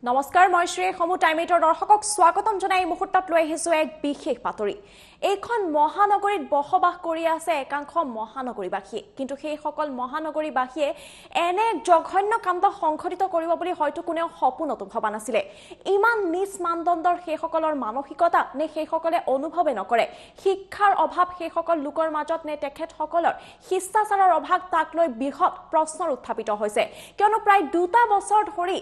নমস্কাৰ মই শ্ৰী সমু টাইমেটৰ দৰ্শকক স্বাগতম জনাই মুহূৰ্তত লৈ আহিছো এক বিশেষ বাতৰি। এইখন মহানগৰীত বসবাস কৰি আছে একাংশ মহানগৰীবাসী, কিন্তু সেই সকল মহানগৰীবাসীয়ে এনে জঘন্য কাণ্ড সংঘটিত কৰিব বুলি হয়তো কোনেও সপোনতো ভবা নাছিলে। ইমান নিচ মানদণ্ডৰ সেই সকলৰ মানসিকতা নে সেই সকলে অনুভৱে নকৰে, শিক্ষাৰ অভাৱ সেই সকল লোকৰ মাজত নে তেখেতসকলৰ শিষ্টাচাৰৰ অভাৱ তাক লৈ বৃহৎ প্ৰশ্নৰ উত্থাপিত হৈছে। কিয়নো প্ৰায় 2টা বছৰ ধৰি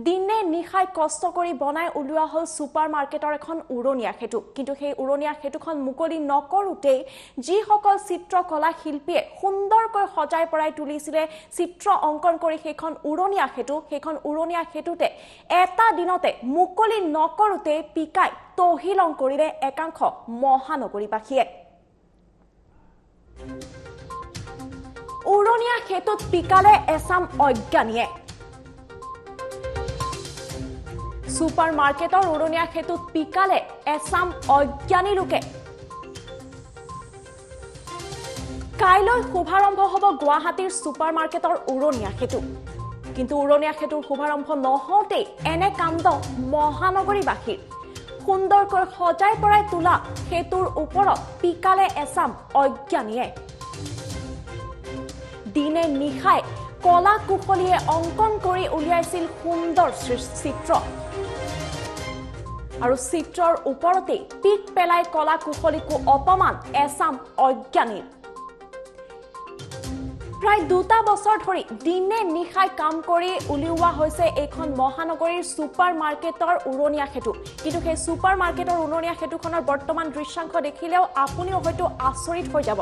দিনে নিশাই কষ্ট কৰি বনাই উলিওৱা হ'ল ছুপাৰ মাৰ্কেটৰ এখন উৰণীয়া সেতু, কিন্তু সেই উৰণীয়া সেতুখন মুকলি নকৰোঁতেই যিসকল চিত্ৰকলা শিল্পীয়ে সুন্দৰকৈ সজাই পৰাই তুলিছিলে চিত্ৰ অংকন কৰি সেইখন উৰণীয়া সেতুতে এটা দিনতে মুকলি নকৰোঁতেই পিকাই তহিলং কৰিলে একাংশ মহানগৰীবাসীয়ে। উৰণীয়া সেতুত পিকালে এচাম অজ্ঞানীয়ে। ছুপাৰ মাৰ্কেটৰ উৰণীয়া সেতুত পিকালে এচাম অজ্ঞানী লোকে। কাইলৈ শুভাৰম্ভ হ'ব গুৱাহাটীৰ ছুপাৰ মাৰ্কেটৰ উৰণীয়া সেতু, কিন্তু উৰণীয়া সেতুৰ শুভাৰম্ভ নহওঁতেই এনে কাণ্ড মহানগৰীবাসীৰ। সুন্দৰকৈ সজাই পৰাই তোলা সেতুৰ ওপৰত পিকালে এচাম অজ্ঞানীয়ে। দিনে নিশাই কলা কুশলীয়ে অংকন কৰি উলিয়াইছিল সুন্দৰ চিত্ৰ, আৰু চিত্ৰৰ ওপৰতে পিক পেলাই কলা কুশলীকো অপমান এচাম অজ্ঞানীৰ। প্ৰায় 2টা বছৰ ধৰি দিনে নিশাই কাম কৰি উলিওৱা হৈছে এইখন মহানগৰীৰ ছুপাৰ মাৰ্কেটৰ উৰণীয়া সেতু, কিন্তু সেই ছুপাৰ মাৰ্কেটৰ উৰণীয়া সেতুখনৰ বৰ্তমান দৃশ্যাংশ দেখিলেও আপুনিও হয়তো আচৰিত হৈ যাব।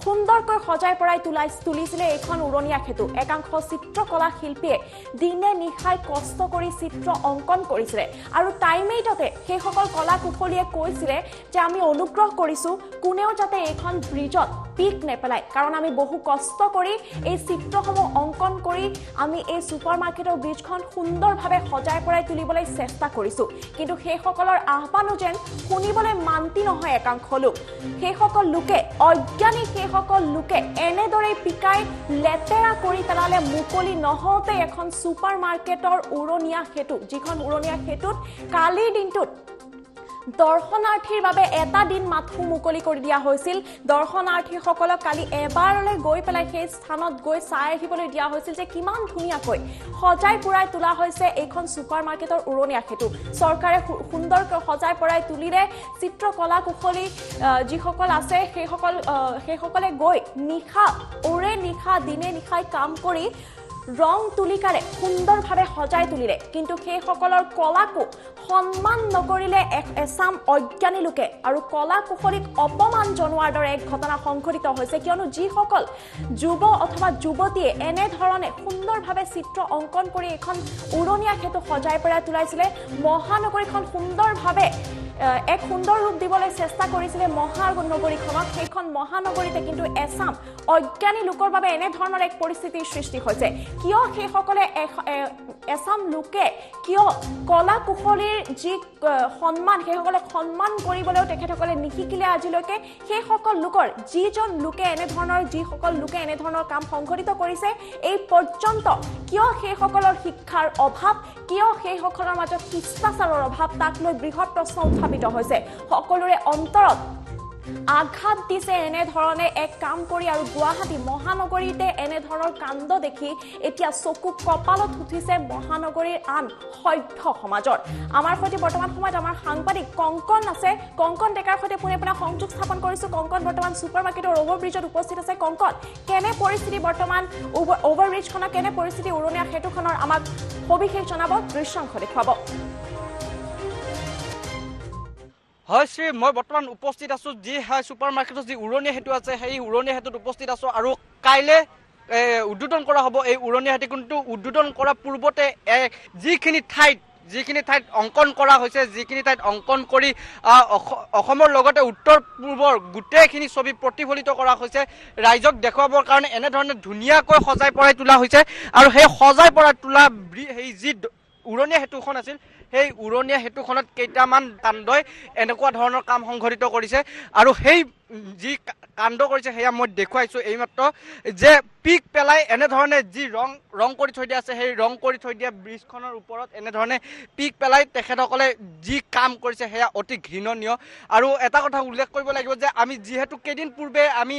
সুন্দৰকৈ সজাই পৰাই তুলিছিলে এইখন উৰণীয়া সেতু। একাংশ চিত্ৰকলা শিল্পীয়ে দিনে নিশাই কষ্ট কৰি চিত্ৰ অংকন কৰিছিলে, আৰু টাইমেইটতে সেইসকল কলা কুশলীয়ে কৈছিলে যে আমি অনুগ্ৰহ কৰিছোঁ কোনেও যাতে এইখন ব্ৰিজত পিক নেপেলায়, কাৰণ আমি বহু কষ্ট কৰি এই চিত্ৰসমূহ অংকন কৰি আমি এই ছুপাৰ মাৰ্কেটৰ ব্ৰিজখন সুন্দৰভাৱে সজাই পৰাই তুলিবলৈ চেষ্টা কৰিছোঁ, কিন্তু সেইসকলৰ আহ্বানো যেন শুনিবলৈ মান্তি নহয় একাংশ লোক। সেইসকল লোকে অজ্ঞানী সেইসকল লোকে এনেদৰে পিকাই লেতেৰা কৰি পেলালে মুকলি নহওঁতে এখন ছুপাৰ মাৰ্কেটৰ উৰণীয়া সেতু, যিখন উৰণীয়া সেতুত কালিৰ দিনটোত দৰ্শনাৰ্থীৰ বাবে এটা দিন মাথো মুকলি কৰি দিয়া হৈছিল। দৰ্শনাৰ্থীসকলক কালি এবাৰলৈ গৈ পেলাই সেই স্থানত গৈ চাই আহিবলৈ দিয়া হৈছিল যে কিমান ধুনীয়াকৈ সজাই পৰাই তোলা হৈছে এইখন ছুপাৰ মাৰ্কেটৰ উৰণীয়া সেতু। চৰকাৰে সুন্দৰকৈ সজাই পৰাই তুলিলে, চিত্ৰকলা কুশলী যিসকল আছে সেইসকলে গৈ নিশা দিনে নিশাই কাম কৰি ৰং তুলিকাৰে সুন্দৰভাৱে সজাই তুলিলে, কিন্তু সেইসকলৰ কলাকো সন্মান নকৰিলে এচাম অজ্ঞানী লোকে, আৰু কলা কুশলীক অপমান জনোৱাৰ দৰে এক ঘটনা সংঘটিত হৈছে। কিয়নো যিসকল যুৱ অথবা যুৱতীয়ে এনেধৰণে সুন্দৰভাৱে চিত্ৰ অংকন কৰি এখন উৰণীয়া সেতু সজাই পৰাই তোলাইছিলে, মহানগৰীখন সুন্দৰভাৱে এক সুন্দৰ ৰূপ দিবলৈ চেষ্টা কৰিছিলে মহানগৰীখনক, সেইখন মহানগৰীতে কিন্তু এচাম অজ্ঞানী লোকৰ বাবে এনেধৰণৰ এক পৰিস্থিতিৰ সৃষ্টি হৈছে। কিয় সেইসকলে এচাম লোকে কিয় কলা কুশলীৰ যি সন্মান সেইসকলক সন্মান কৰিবলৈও তেখেতসকলে নিশিকিলে আজিলৈকে। সেইসকল লোকৰ যিসকল লোকে এনেধৰণৰ কাম সংঘটিত কৰিছে এই পৰ্যন্ত কিয় সেইসকলৰ শিক্ষাৰ অভাৱ, কিয় সেইসকলৰ মাজত শিষ্টাচাৰৰ অভাৱ তাক লৈ বৃহৎ প্ৰশ্ন উত্থাপিত হৈছে। সকলোৰে অন্তৰত আঘাত দিছে এনেধৰণে এক কাম কৰি, আৰু গুৱাহাটী মহানগৰীতে এনেধৰণৰ কাণ্ড দেখি এতিয়া চকু কপালত উঠিছে মহানগৰীৰ আন সভ্য সমাজৰ। আমাৰ সৈতে বৰ্তমান সময়ত আমাৰ সাংবাদিক কংকন আছে। কংকন ডেকাৰ সৈতে পোনে সংযোগ স্থাপন কৰিছোঁ। কংকন বৰ্তমান ছুপাৰ মাৰ্কেটৰ অভাৰব্ৰিজত উপস্থিত আছে। কংকন, কেনে পৰিস্থিতি বৰ্তমান অভাৰব্ৰিজখনৰ, কেনে পৰিস্থিতি উৰণীয়া সেতুখনৰ, আমাক সবিশেষ জনাব, দৃশ্যাংশ দেখুৱাব। হয় শ্ৰী, মই বৰ্তমান উপস্থিত আছোঁ যি ছুপাৰ মাৰ্কেটৰ যি উৰণীয়া সেতু আছে সেই উৰণীয়া সেতুত উপস্থিত আছোঁ, আৰু কাইলৈ উদ্বোধন কৰা হ'ব এই উৰণীয়া সেতু। কিন্তু উদ্বোধন কৰাৰ পূৰ্বতে যিখিনি ঠাইত অংকন কৰা হৈছে, যিখিনি ঠাইত অংকন কৰি অসমৰ লগতে উত্তৰ পূৰ্বৰ গোটেইখিনি ছবি প্ৰতিফলিত কৰা হৈছে ৰাইজক দেখুৱাবৰ কাৰণে, এনেধৰণে ধুনীয়াকৈ সজাই পৰাই তোলা হৈছে। আৰু সেই সজাই পৰাই তোলা সেই যি উৰণীয়া সেতুখন আছিল সেই উৰণীয়া সেতুখনত কেইটামান কাণ্ডই এনেকুৱা ধৰণৰ কাম সংঘটিত কৰিছে আৰু সেই যি কাণ্ড কৰিছে সেয়া মই দেখুৱাইছোঁ এইমাত্ৰ যে পিক পেলাই এনেধৰণে যি ৰং কৰি থৈ দিয়া আছে সেই ৰং কৰি থৈ দিয়া ব্ৰিজখনৰ ওপৰত এনেধৰণে পিক পেলাই তেখেতসকলে যি কাম কৰিছে সেয়া অতি ঘৃণনীয় আৰু এটা কথা উল্লেখ কৰিব লাগিব যে আমি যিহেতু কেইদিন পূৰ্বে আমি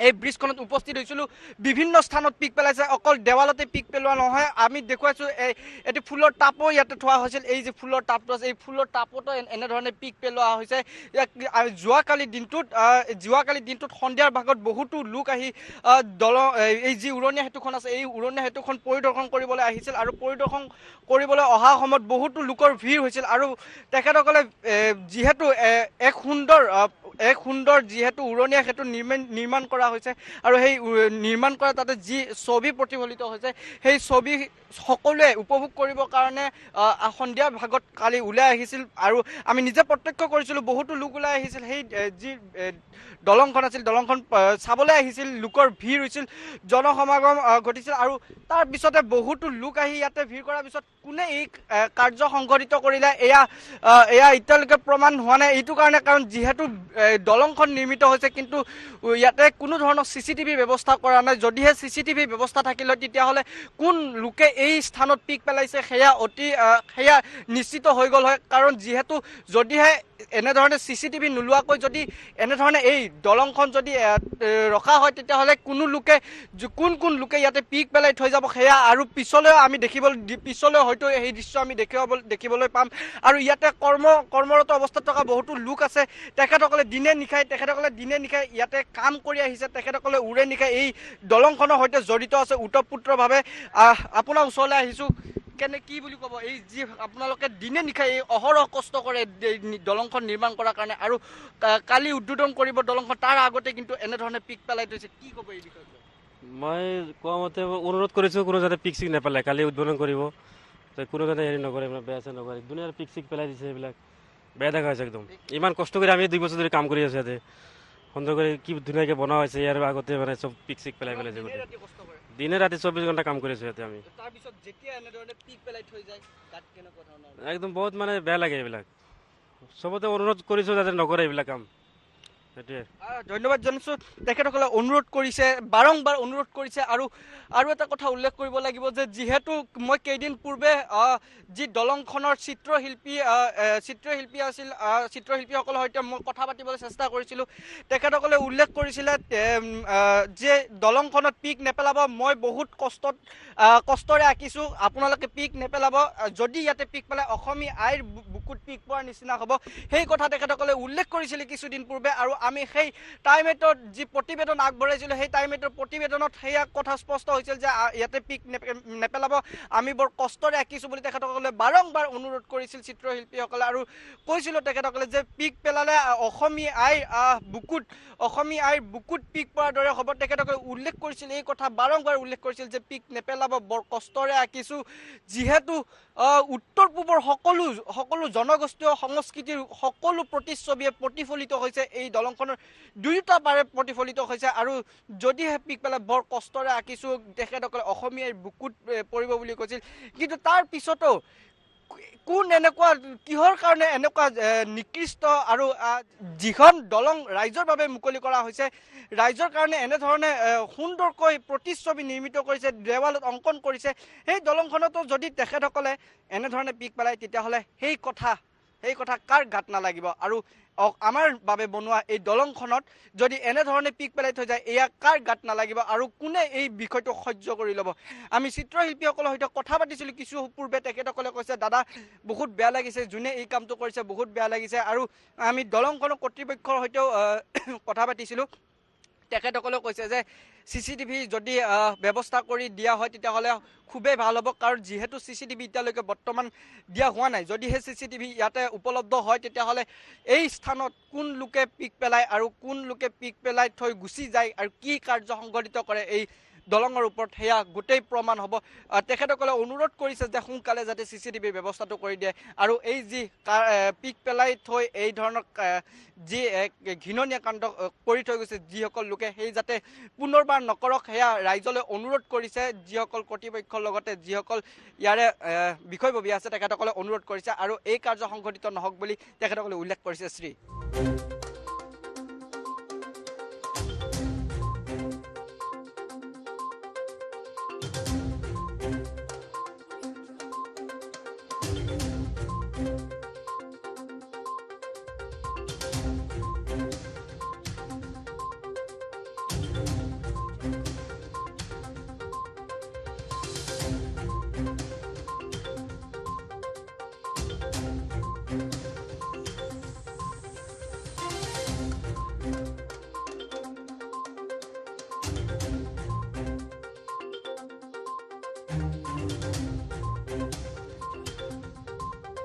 এই ব্ৰিজখনত উপস্থিত হৈছিলোঁ বিভিন্ন স্থানত পিক পেলাইছে অকল দেৱালতে পিক পেলোৱা নহয় আমি দেখুৱাইছোঁ এটি ফুলৰ টাবো ইয়াতে থোৱা হৈছিল এই যি ফুলৰ টাবটো আছে এই ফুলৰ টাবতো এনেধৰণে পিক পেলোৱা হৈছে যোৱাকালি দিনটোত সন্ধিয়াৰ ভাগত বহুতো লোক আহি এই যি উৰণীয়া সেতুখন আছে এই উৰণীয়া সেতুখন পৰিদৰ্শন কৰিবলৈ আহিছিল আৰু পৰিদৰ্শন কৰিবলৈ অহা সময়ত বহুতো লোকৰ ভিৰ হৈছিল আৰু তেখেতসকলে যিহেতু এক সুন্দৰ যিহেতু উৰণীয়া সেতু নিৰ্মাণ কৰা হৈছে আৰু সেই নিৰ্মাণ কৰা তাতে যি ছবি প্ৰতিফলিত হৈছে সেই ছবি সকলোৱে উপভোগ কৰিবৰ কাৰণে সন্ধিয়া ভাগত কালি ওলাই আহিছিল আৰু আমি নিজে প্ৰত্যক্ষ কৰিছিলোঁ বহুতো লোক ওলাই আহিছিল সেই যি দলংখন আছিল দলংখন চাবলৈ আহিছিল লোকৰ ভিৰ হৈছিল জনসমাগম ঘটিছিল আৰু তাৰ পিছতে বহুতো লোক আহি ইয়াতে ভিৰ কৰাৰ পিছত কোনে এই কাৰ্য সংঘটিত কৰিলে এয়া এতিয়ালৈকে প্ৰমাণ হোৱা নাই এইটো কাৰণে কাৰণ যিহেতু দলংখন নিৰ্মিত হৈছে কিন্তু ইয়াতে কোনো ধৰণৰ CCTV ব্যৱস্থা কৰা নাই যদিহে CCTV ব্যৱস্থা থাকিলে তেতিয়াহ'লে কোন লোকে এই স্থানত পিক পেলাইছে সেয়া নিশ্চিত হৈ গ'ল হয় কাৰণ যিহেতু যদিহে এনেধৰণে CCTV নোলোৱাকৈ যদি এনেধৰণে এই দলংখন যদি ৰখা হয় তেতিয়াহ'লে কোন লোকে ইয়াতে পিক পেলাই থৈ যাব সেয়া আৰু পিছলৈ হয়তো এই দৃশ্য আমি দেখিবলৈ পাম আৰু ইয়াতে কৰ্মৰত অৱস্থাত থকা বহুতো লোক আছে তেখেতসকলে দিনে নিশাই ইয়াতে কাম কৰি আহিছে তেখেতসকলে উৰে নিশাই এই দলংখনৰ সৈতে জড়িত আছে ওতঃপ্ৰোতভাৱে আপোনাৰ ওচৰলৈ আহিছোঁ কি বুলি ক'ব এই যি আপোনালোকে দিনে নিশাই এই অহৰহ কষ্ট কৰে দলংখন নিৰ্মাণ কৰাৰ কাৰণে আৰু কালি উদ্বোধন কৰিব দলংখন তাৰ আগতে কিন্তু এনেধৰণে পিক পেলাই থৈছে কি ক'ব এই বিষয়ে মই কোৱা মতে অনুৰোধ কৰিছোঁ কোনো যাতে পিক চিক নেপেলায় কালি উদ্বোধন কৰিব কোনো যাতে হেৰি নকৰে বেয়া চেয়া নকৰে দুনিয়াৰ পিক চিক পেলাই দিছে এইবিলাক বেয়া দেখা হৈছে একদম ইমান কষ্ট কৰি আমি 2 বছৰ ধৰি কাম কৰি আছোঁ ইয়াতে সুন্দৰ কৰি কি ধুনীয়াকৈ বনোৱা হৈছে ইয়াৰ আগতে মানে চব পিক চিক পেলাই পেলাইছে গোটেই দিনে ৰাতি 24 ঘণ্টা কাম কৰি আছোঁ ইয়াতে আমি একদম বহুত মানে বেয়া লাগে এইবিলাক চবতে অনুৰোধ কৰিছোঁ যাতে নকৰে এইবিলাক কাম সেইটোৱে ধন্যবাদ জনাইছোঁ তেখেতসকলে অনুৰোধ কৰিছে বাৰম্বাৰ অনুৰোধ কৰিছে আৰু এটা কথা উল্লেখ কৰিব লাগিব যে যিহেতু মই কেইদিন পূৰ্বে যি দলংখনৰ চিত্ৰশিল্পীসকলৰ সৈতে মই কথা পাতিবলৈ চেষ্টা কৰিছিলোঁ তেখেতসকলে উল্লেখ কৰিছিলে যে দলংখনত পিক নেপেলাব মই বহুত কষ্টৰে আঁকিছোঁ আপোনালোকে পিক নেপেলাব যদি ইয়াতে পিক পেলাই অসমীয়া আইৰ বুকুত পিক পোৱাৰ নিচিনা হ'ব সেই কথা তেখেতসকলে উল্লেখ কৰিছিলে কিছুদিন পূৰ্বে আৰু আমি সেই টাইমেটত যি প্ৰতিবেদন আগবঢ়াইছিলোঁ সেই টাইমেটৰ প্ৰতিবেদনত সেয়া কথা স্পষ্ট হৈছিল যে ইয়াতে পিক নেপেলাব আমি বৰ কষ্টৰে আঁকিছোঁ বুলি তেখেতসকলে বাৰম্বাৰ অনুৰোধ কৰিছিল চিত্ৰশিল্পীসকলে আৰু কৈছিলোঁ তেখেতসকলে যে পিক পেলালে অসমীয়া আইৰ বুকুত পিক পৰাৰ দৰে হ'ব তেখেতসকলে উল্লেখ কৰিছিল এই কথা বাৰম্বাৰ উল্লেখ কৰিছিল যে পিক নেপেলাব বৰ কষ্টৰে আঁকিছোঁ যিহেতু উত্তৰ পূবৰ সকলো জনগোষ্ঠীয় সংস্কৃতিৰ সকলো প্ৰতিচ্ছবিয়ে প্ৰতিফলিত হৈছে এই দলংখনৰ দুয়োটা পাৰে প্ৰতিফলিত হৈছে আৰু যদিহে পিক পেলাই বৰ কষ্টৰে আঁকিছোঁ তেখেতসকলে অসমীয়াৰ বুকুত পৰিব বুলি কৈছিল কিন্তু তাৰ পিছতো কিহৰ কাৰণে এনেকুৱা নিকৃষ্ট আৰু যিখন দলং ৰাইজৰ বাবে মুকলি কৰা হৈছে ৰাইজৰ কাৰণে এনেধৰণে সুন্দৰকৈ প্ৰতিচ্ছবি নিৰ্মিত কৰিছে দেৱালত অংকন কৰিছে সেই দলংখনতো যদি তেখেতসকলে এনেধৰণে পিক পেলায় তেতিয়াহ'লে সেই কথা কাৰ গাত নালাগিব আৰু আমাৰ বাবে বনোৱা এই দলংখনত যদি এনেধৰণে পিক পেলাই থৈ যায় এয়া কাৰ গাত নালাগিব আৰু কোনে এই বিষয়টো সহ্য কৰি ল'ব আমি চিত্ৰশিল্পীসকলৰ সৈতে কথা পাতিছিলোঁ কিছু পূৰ্বে তেখেতসকলে কৈছে দাদা বহুত বেয়া লাগিছে যোনে এই কামটো কৰিছে বহুত বেয়া লাগিছে আৰু আমি দলংখনৰ কৰ্তৃপক্ষৰ সৈতেও কথা পাতিছিলোঁ তেখেতসকলে কৈছে যে CCTV যদি ব্যৱস্থা কৰি দিয়া হয় তেতিয়াহ'লে খুবেই ভাল হ'ব কাৰণ যিহেতু CCTV এতিয়ালৈকে বৰ্তমান দিয়া হোৱা নাই যদিহে CCTV ইয়াতে উপলব্ধ হয় তেতিয়াহ'লে এই স্থানত কোন লোকে পিক পেলায় আৰু কোন লোকে পিক পেলাই থৈ গুচি যায় আৰু কি কাৰ্য সংঘটিত কৰে এই দলঙৰ ওপৰত সেয়া গোটেই প্ৰমাণ হ'ব তেখেতসকলে অনুৰোধ কৰিছে যে সোনকালে যাতে CCTV ব্যৱস্থাটো কৰি দিয়ে আৰু এই যি পিক পেলাই থৈ এই ধৰণৰ যি ঘৃণনীয় কাণ্ড কৰি থৈ গৈছে যিসকল লোকে সেই যাতে পুনৰবাৰ নকৰক সেয়া ৰাইজলৈ অনুৰোধ কৰিছে যিসকল কৰ্তৃপক্ষৰ লগতে যিসকল ইয়াৰে বিষয়ববীয়া আছে তেখেতসকলে অনুৰোধ কৰিছে আৰু এই কাৰ্য সংঘটিত নহওক বুলি তেখেতসকলে উল্লেখ কৰিছে শ্ৰী